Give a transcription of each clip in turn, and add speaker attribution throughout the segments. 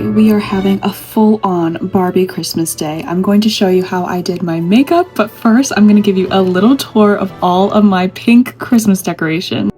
Speaker 1: Today we are having a full-on Barbie Christmas day. I'm going to show you how I did my makeup, but first I'm going to give you a little tour of all of my pink Christmas decorations.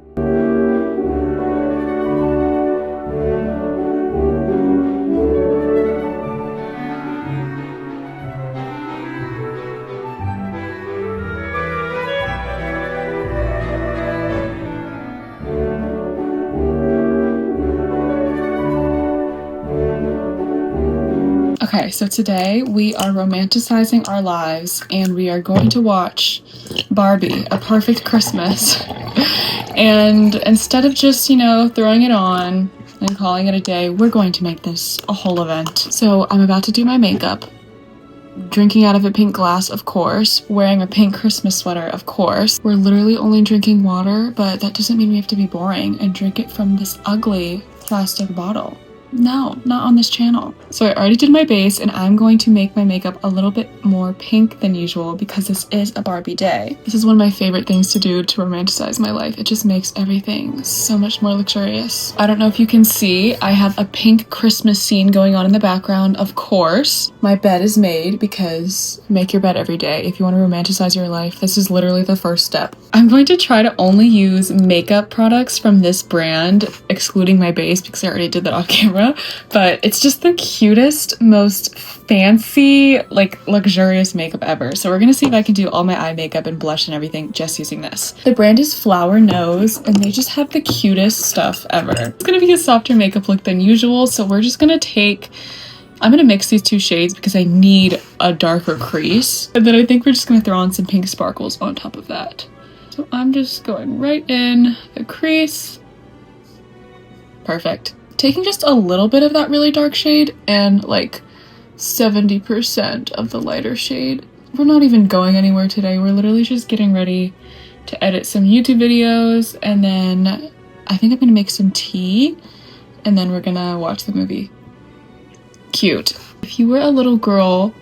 Speaker 1: Okay, so today we are romanticizing our lives and we are going to watch Barbie, A Perfect Christmas. And instead of just, throwing it on and calling it a day, we're going to make this a whole event. So I'm about to do my makeup, drinking out of a pink glass, of course, wearing a pink Christmas sweater, of course. We're literally only drinking water, but that doesn't mean we have to be boring and drink it from this ugly plastic bottle. No, not on this channel. So I already did my base and I'm going to make my makeup a little bit more pink than usual because this is a Barbie day. This is one of my favorite things to do to romanticize my life. It just makes everything so much more luxurious. I don't know if you can see, I have a pink Christmas scene going on in the background, of course. My bed is made because make your bed every day. If you want to romanticize your life, this is literally the first step. I'm going to try to only use makeup products from this brand, excluding my base because I already did that off camera. But it's just the cutest, most fancy, luxurious makeup ever. So we're gonna see if I can do all my eye makeup and blush and everything just using this. The brand is Flower Nose and they just have the cutest stuff ever. It's gonna be a softer makeup look than usual, so we're just gonna I'm gonna mix these two shades because I need a darker crease. And then I think we're just gonna throw on some pink sparkles on top of that. So I'm just going right in the crease. Perfect. Taking just a little bit of that really dark shade and 70% of the lighter shade. We're not even going anywhere today. We're literally just getting ready to edit some YouTube videos, and then I think I'm gonna make some tea and then we're gonna watch the movie. Cute. If you were a little girl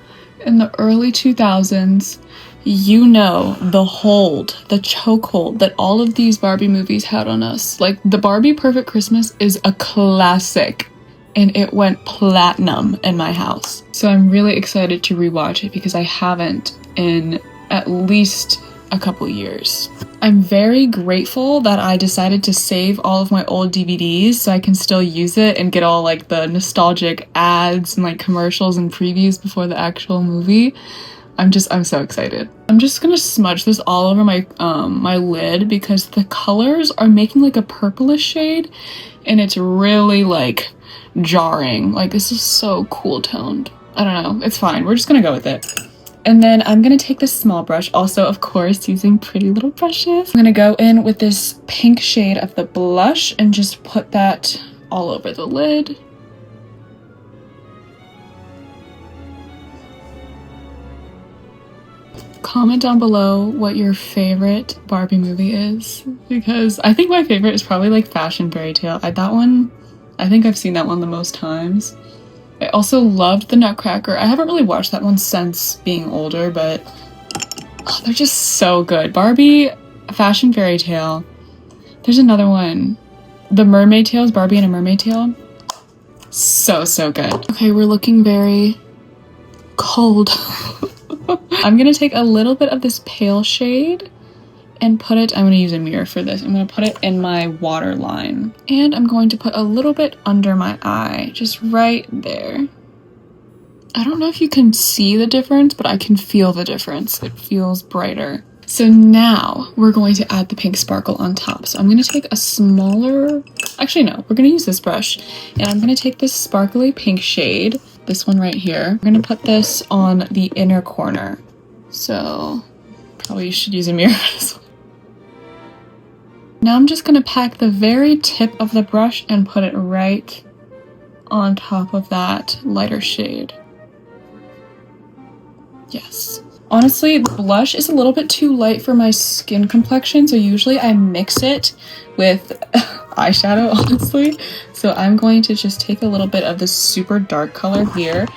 Speaker 1: in the early 2000s, you know the chokehold that all of these Barbie movies had on us. The Barbie Perfect Christmas is a classic and it went platinum in my house. So I'm really excited to rewatch it because I haven't in at least a couple years. I'm very grateful that I decided to save all of my old DVDs so I can still use it and get all the nostalgic ads and commercials and previews before the actual movie. I'm so excited. I'm just gonna smudge this all over my my lid because the colors are making a purplish shade and it's really jarring. This is so cool toned. I don't know, it's fine. We're just gonna go with it. And then I'm gonna take this small brush, also of course using pretty little brushes. I'm gonna go in with this pink shade of the blush and just put that all over the lid. Comment down below what your favorite Barbie movie is, because I think my favorite is probably Fashion Fairy Tale. I think I've seen that one the most times. I also loved the Nutcracker. I haven't really watched that one since being older, but they're just so good. Barbie, Fashion Fairy Tale. There's another one. The Mermaid Tales, Barbie and a Mermaid Tale. So good. Okay, we're looking very cold. I'm gonna take a little bit of this pale shade and I'm gonna use a mirror for this. I'm gonna put it in my waterline. And I'm going to put a little bit under my eye, just right there. I don't know if you can see the difference, but I can feel the difference. It feels brighter. So now we're going to add the pink sparkle on top. So I'm gonna take a smaller, actually no, we're gonna use this brush. And I'm gonna take this sparkly pink shade, this one right here. We're gonna put this on the inner corner. So probably should use a mirror for this one. Now I'm just gonna pack the very tip of the brush and put it right on top of that lighter shade. Yes. Honestly, the blush is a little bit too light for my skin complexion, so usually I mix it with eyeshadow, honestly. So I'm going to just take a little bit of this super dark color here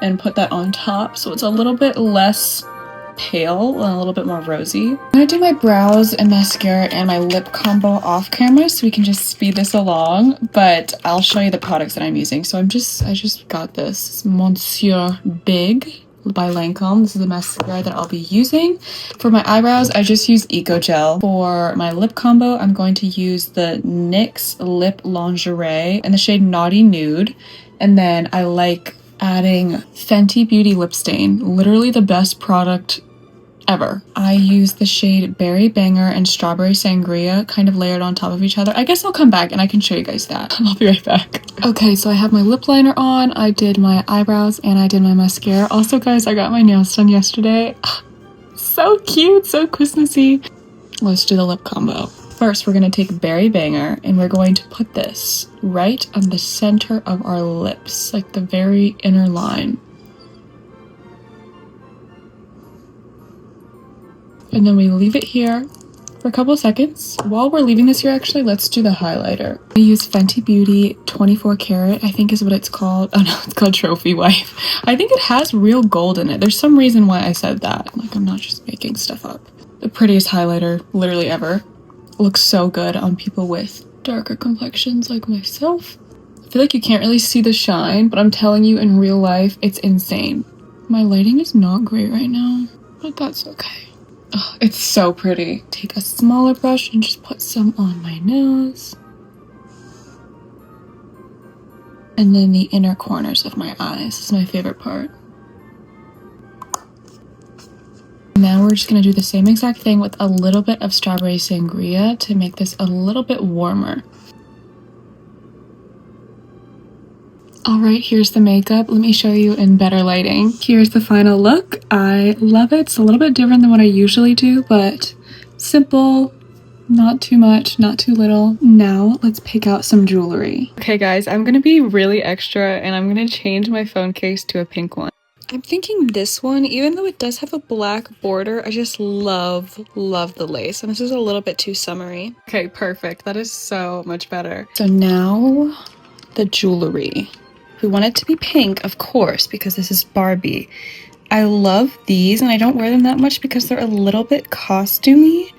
Speaker 1: and put that on top so it's a little bit less pale and a little bit more rosy. I'm gonna do my brows and mascara and my lip combo off camera so we can just speed this along, but I'll show you the products that I'm using. So I just got this Monsieur Big by Lancome. This is the mascara that I'll be using. For my eyebrows, I just use Eco Gel. For my lip combo, I'm going to use the NYX Lip Lingerie in the shade Naughty Nude. And then I like adding Fenty Beauty Lip Stain. Literally the best product ever. I use the shade Berry Banger and Strawberry Sangria kind of layered on top of each other. I guess I'll come back and I can show you guys that. I'll be right back. Okay, so I have my lip liner on, I did my eyebrows, and I did my mascara. Also, guys, I got my nails done yesterday. So cute, so Christmassy. Let's do the lip combo. First, we're going to take Berry Banger and we're going to put this right on the center of our lips, like the very inner line. And then we leave it here for a couple of seconds. While we're leaving this here, actually, let's do the highlighter. I use Fenty Beauty 24 Karat, I think is what it's called. Oh no, it's called Trophy Wife. I think it has real gold in it. There's some reason why I said that. Like, I'm not just making stuff up. The prettiest highlighter literally ever. Looks so good on people with darker complexions like myself. I feel like you can't really see the shine, but I'm telling you, in real life, it's insane. My lighting is not great right now, but that's okay. Oh, it's so pretty. Take a smaller brush and just put some on my nose. And then the inner corners of my eyes is my favorite part. Now we're just going to do the same exact thing with a little bit of Strawberry Sangria to make this a little bit warmer. Alright, here's the makeup. Let me show you in better lighting. Here's the final look. I love it. It's a little bit different than what I usually do, but simple, not too much, not too little. Now let's pick out some jewelry. Okay guys, I'm gonna be really extra and I'm gonna change my phone case to a pink one. I'm thinking this one, even though it does have a black border, I just love the lace. And this is a little bit too summery. Okay, perfect. That is so much better. So now the jewelry. We want it to be pink, of course, because this is Barbie. I love these, and I don't wear them that much because they're a little bit costumey,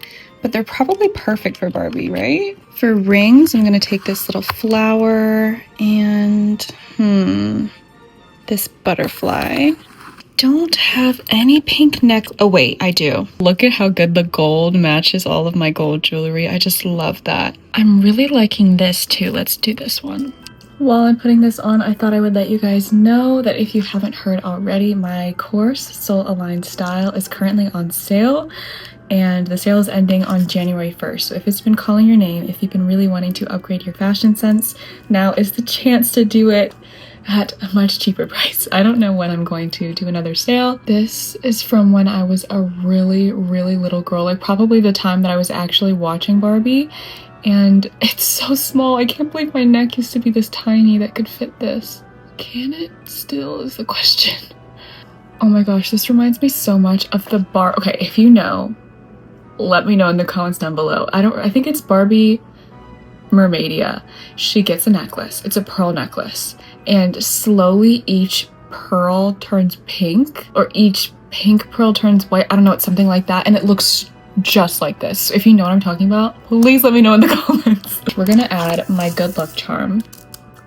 Speaker 1: but they're probably perfect for Barbie, right? For rings, I'm going to take this little flower and, this butterfly. Don't have any pink neck. Oh, wait, I do. Look at how good the gold matches all of my gold jewelry. I just love that. I'm really liking this, too. Let's do this one. While I'm putting this on, I thought I would let you guys know that if you haven't heard already, my course, Soul Aligned Style, is currently on sale, and the sale is ending on January 1st. So if it's been calling your name, if you've been really wanting to upgrade your fashion sense, now is the chance to do it at a much cheaper price. I don't know when I'm going to do another sale. This is from when I was a really little girl, like probably the time that I was actually watching Barbie. And it's so small. I can't believe my neck used to be this tiny that could fit this. Can it still is the question. Oh my gosh, this reminds me so much of the okay, if you know, let me know in the comments down below. I think it's Barbie Mermaidia. She gets a necklace. It's a pearl necklace. And slowly each pearl turns pink, or each pink pearl turns white. I don't know, it's something like that. And it looks just like this. If you know what I'm talking about, please let me know in the comments. We're gonna add my good luck charm,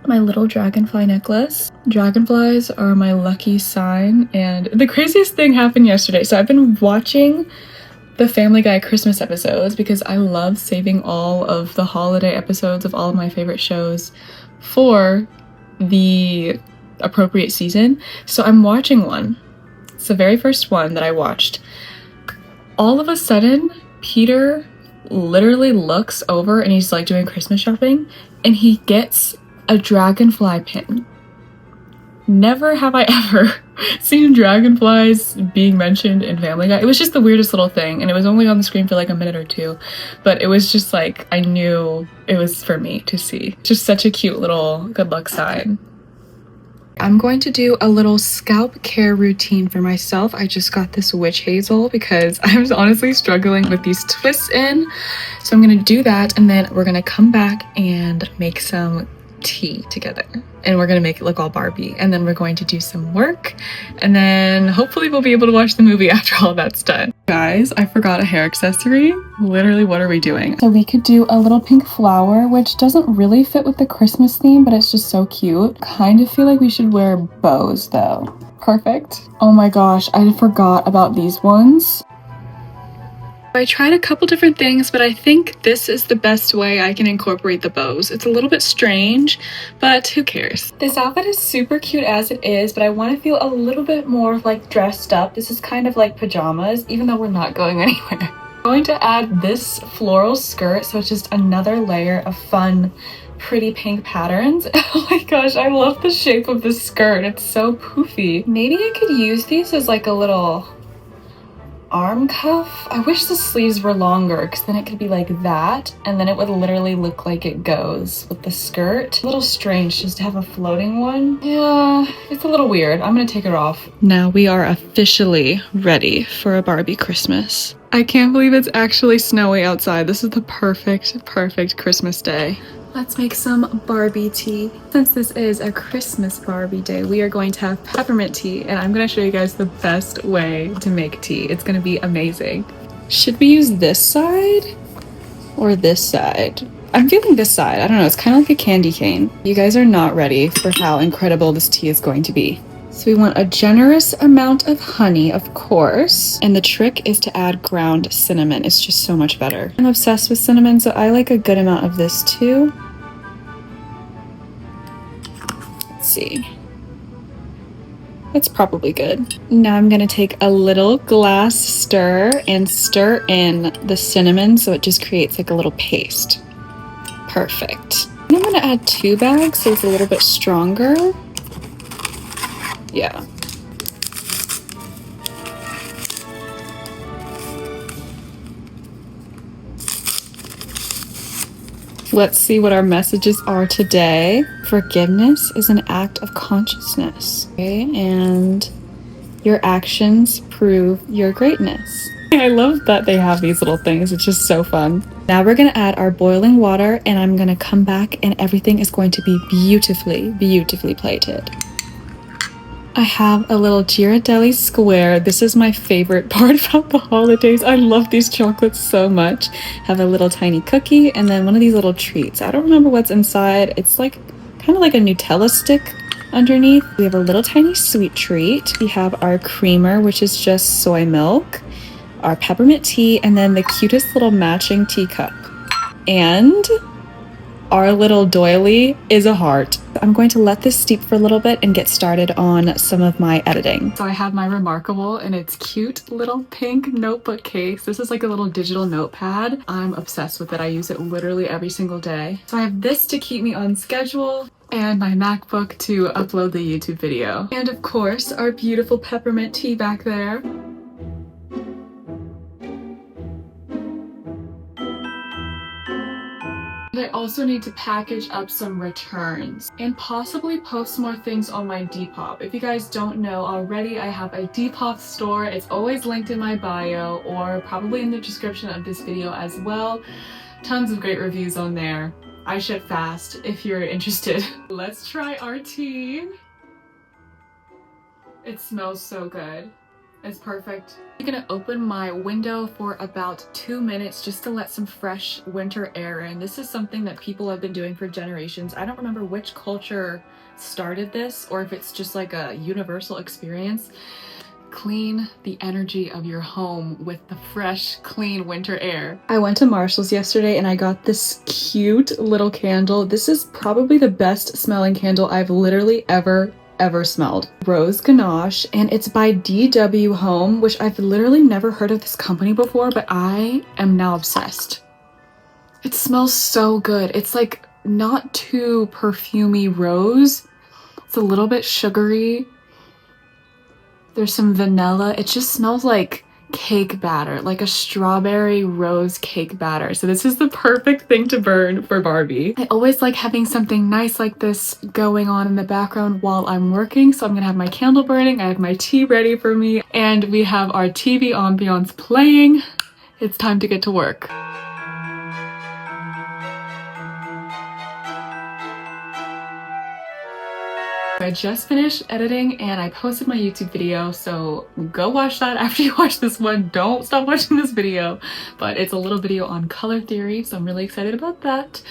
Speaker 1: my little dragonfly necklace. Dragonflies are my lucky sign, and the craziest thing happened yesterday. So I've been watching the Family Guy Christmas episodes because I love saving all of the holiday episodes of all of my favorite shows for the appropriate season. So I'm watching one. It's the very first one that I watched. All of a sudden, Peter literally looks over and he's like doing Christmas shopping and he gets a dragonfly pin. Never have I ever seen dragonflies being mentioned in Family Guy. It was just the weirdest little thing, and it was only on the screen for like a minute or two, but it was just like, I knew it was for me to see. Just such a cute little good luck sign. I'm going to do a little scalp care routine for myself. I just got this witch hazel because I was honestly struggling with these twists in. So I'm going to do that, and then we're going to come back and make some tea together, and we're gonna make it look all Barbie, and then we're going to do some work, and then hopefully we'll be able to watch the movie after all that's done. Guys, I forgot a hair accessory. Literally, what are we doing? So we could do a little pink flower, which doesn't really fit with the Christmas theme, but it's just so cute. Kind of feel like we should wear bows though. Perfect. Oh my gosh, I forgot about these ones. I tried a couple different things, but I think this is the best way I can incorporate the bows. It's a little bit strange, but who cares? This outfit is super cute as it is, but I want to feel a little bit more like dressed up. This is kind of like pajamas, even though we're not going anywhere. I'm going to add this floral skirt, so it's just another layer of fun, pretty pink patterns. Oh my gosh, I love the shape of this skirt. It's so poofy. Maybe I could use these as like a little arm cuff. I wish the sleeves were longer because then it could be like that, and then it would literally look like it goes with the skirt. A little strange just to have a floating one. Yeah, it's a little weird. I'm gonna take it off. Now we are officially ready for a Barbie Christmas. I can't believe it's actually snowy outside. This is the perfect Christmas day. Let's make some Barbie tea. Since this is a Christmas Barbie day, we are going to have peppermint tea, and I'm gonna show you guys the best way to make tea. It's gonna be amazing. Should we use this side or this side? I'm feeling this side. I don't know, it's kind of like a candy cane. You guys are not ready for how incredible this tea is going to be. So we want a generous amount of honey, of course. And the trick is to add ground cinnamon. It's just so much better. I'm obsessed with cinnamon, so I like a good amount of this too. Let's see. That's probably good. Now I'm gonna take a little glass stir and stir in the cinnamon so it just creates like a little paste. Perfect. And I'm gonna add 2 bags so it's a little bit stronger. Yeah. Let's see what our messages are today. Forgiveness is an act of consciousness. Okay, and your actions prove your greatness. I love that they have these little things. It's just so fun. Now we're gonna add our boiling water, and I'm gonna come back and everything is going to be beautifully plated. I have a little Ghirardelli square. This is my favorite part about the holidays. I love these chocolates so much. Have a little tiny cookie and then one of these little treats. I don't remember what's inside. It's like kind of like a Nutella stick underneath. We have a little tiny sweet treat. We have our creamer, which is just soy milk, our peppermint tea, and then the cutest little matching teacup. And our little doily is a heart. I'm going to let this steep for a little bit and get started on some of my editing. So I have my Remarkable and its cute little pink notebook case. This is like a little digital notepad. I'm obsessed with it. I use it literally every single day. So I have this to keep me on schedule and my MacBook to upload the YouTube video. And of course, our beautiful peppermint tea back there. I also need to package up some returns and possibly post more things on my Depop. If you guys don't know already, I have a Depop store. It's always linked in my bio or probably in the description of this video as well. Tons of great reviews on there. I ship fast if you're interested. Let's try our tea. It smells so good. It's perfect. I'm gonna open my window for about 2 minutes just to let some fresh winter air in. This is something that people have been doing for generations. I don't remember which culture started this or if it's just like a universal experience. Clean the energy of your home with the fresh, clean winter air. I went to Marshall's yesterday and I got this cute little candle. This is probably the best smelling candle I've literally ever smelled. Rose Ganache, and it's by DW Home, which I've literally never heard of this company before, but I am now obsessed. It smells so good. It's like not too perfumey rose. It's a little bit sugary. There's some vanilla. It just smells like cake batter, like a strawberry rose cake batter. So this is the perfect thing to burn for Barbie. I always like having something nice like this going on in the background while I'm working. So I'm gonna have my candle burning, I have my tea ready for me, and we have our TV ambiance playing. It's time to get to work. I just finished editing and I posted my YouTube video, so go watch that after you watch this one. Don't stop watching this video, but it's a little video on color theory, so I'm really excited about that.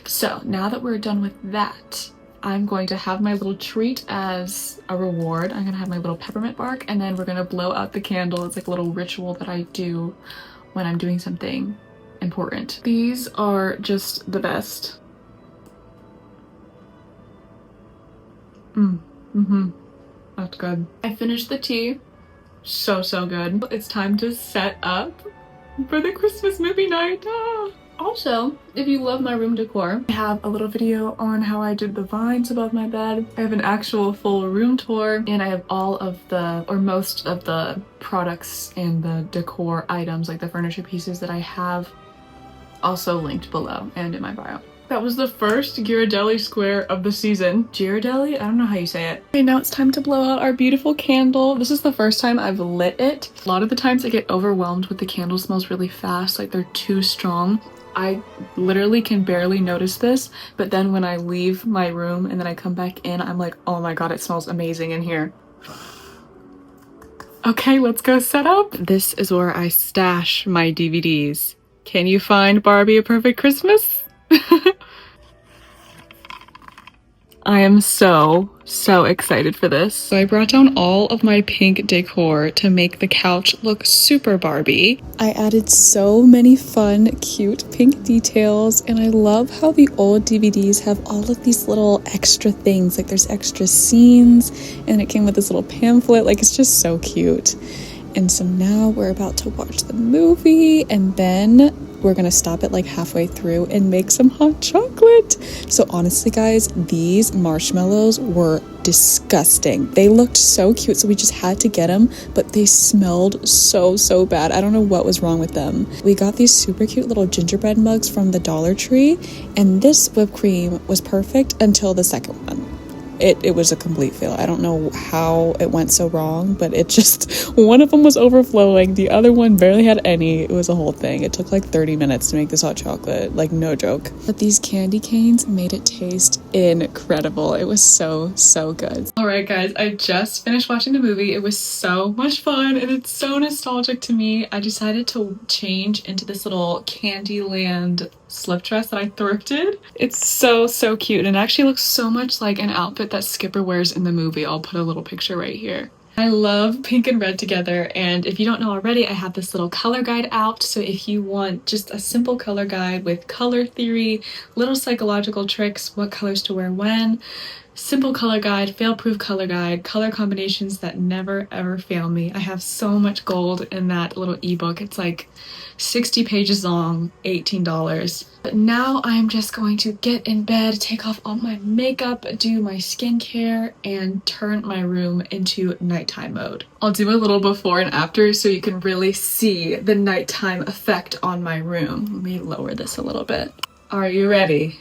Speaker 1: So now that we're done with that, I'm going to have my little treat as a reward. I'm gonna have my little peppermint bark, and then we're gonna blow out the candle. It's like a little ritual that I do when I'm doing something important. These are just the best. That's good. I finished the tea. So good. It's time to set up for the Christmas movie night. Also, if you love my room decor, I have a little video on how I did the vines above my bed. I have an actual full room tour, and I have all of the, or most of the products and the decor items, like the furniture pieces that I have, also linked below and in my bio. That was the first Ghirardelli square of the season. Ghirardelli? I don't know how you say it. Okay, now it's time to blow out our beautiful candle. This is the first time I've lit it. A lot of the times I get overwhelmed with the candle smells really fast, like they're too strong. I literally can barely notice this, but then when I leave my room and then I come back in, I'm like, oh my god, it smells amazing in here. Okay, let's go set up. This is where I stash my DVDs. Can you find Barbie: A Perfect Christmas? I am so excited for this. So I brought down all of my pink decor to make the couch look super Barbie. I added so many fun, cute pink details, and I love how the old DVDs have all of these little extra things. Like there's extra scenes, and it came with this little pamphlet. Like it's just so cute. And so now we're about to watch the movie, and then we're gonna stop it like halfway through and make some hot chocolate. So honestly guys, these marshmallows were disgusting. They looked so cute, so we just had to get them, but they smelled so bad. I don't know what was wrong with them. We got these super cute little gingerbread mugs from the Dollar Tree, and this whipped cream was perfect until the second one. It was a complete fail. I don't know how it went so wrong, but it just, one of them was overflowing, the other one barely had any. It was a whole thing. It took like 30 minutes to make this hot chocolate, like no joke. But these candy canes made it taste incredible. It was so good. All right guys, I just finished watching the movie. It was so much fun and it's so nostalgic to me. I decided to change into this little Candyland slip dress that I thrifted. It's so cute, and it actually looks so much like an outfit that Skipper wears in the movie. I'll put a little picture right here. I love pink and red together, and if you don't know already, I have this little color guide out. So if you want just a simple color guide with color theory, little psychological tricks, what colors to wear when, simple color guide, fail-proof color guide, color combinations that never ever fail me. I have so much gold in that little ebook. It's like 60 pages long, $18. But now I'm just going to get in bed, take off all my makeup, do my skincare, and turn my room into nighttime mode. I'll do a little before and after so you can really see the nighttime effect on my room. Let me lower this a little bit. Are you ready?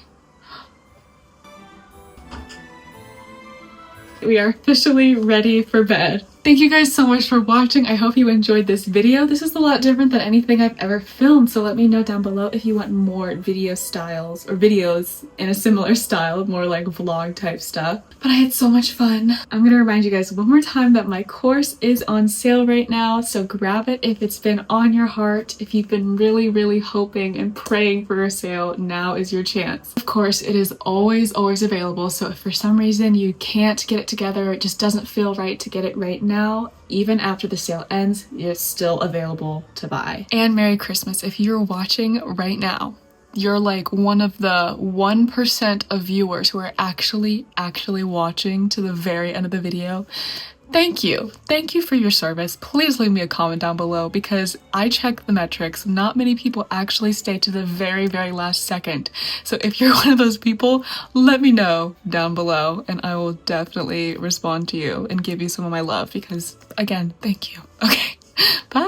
Speaker 1: We are officially ready for bed. Thank you guys so much for watching. I hope you enjoyed this video. This is a lot different than anything I've ever filmed, so let me know down below if you want more video styles or videos in a similar style, more like vlog type stuff. But I had so much fun. I'm gonna remind you guys one more time that my course is on sale right now, so grab it if it's been on your heart. If you've been really hoping and praying for a sale, now is your chance. Of course, it is always available, so if for some reason you can't get it together, it just doesn't feel right to get it right now, even after the sale ends, it's still available to buy. And Merry Christmas. If you're watching right now, you're like one of the 1% of viewers who are actually watching to the very end of the video. Thank you. Thank you for your service. Please leave me a comment down below because I check the metrics. Not many people actually stay to the very last second. So if you're one of those people, let me know down below and I will definitely respond to you and give you some of my love because, again, thank you. Okay, bye.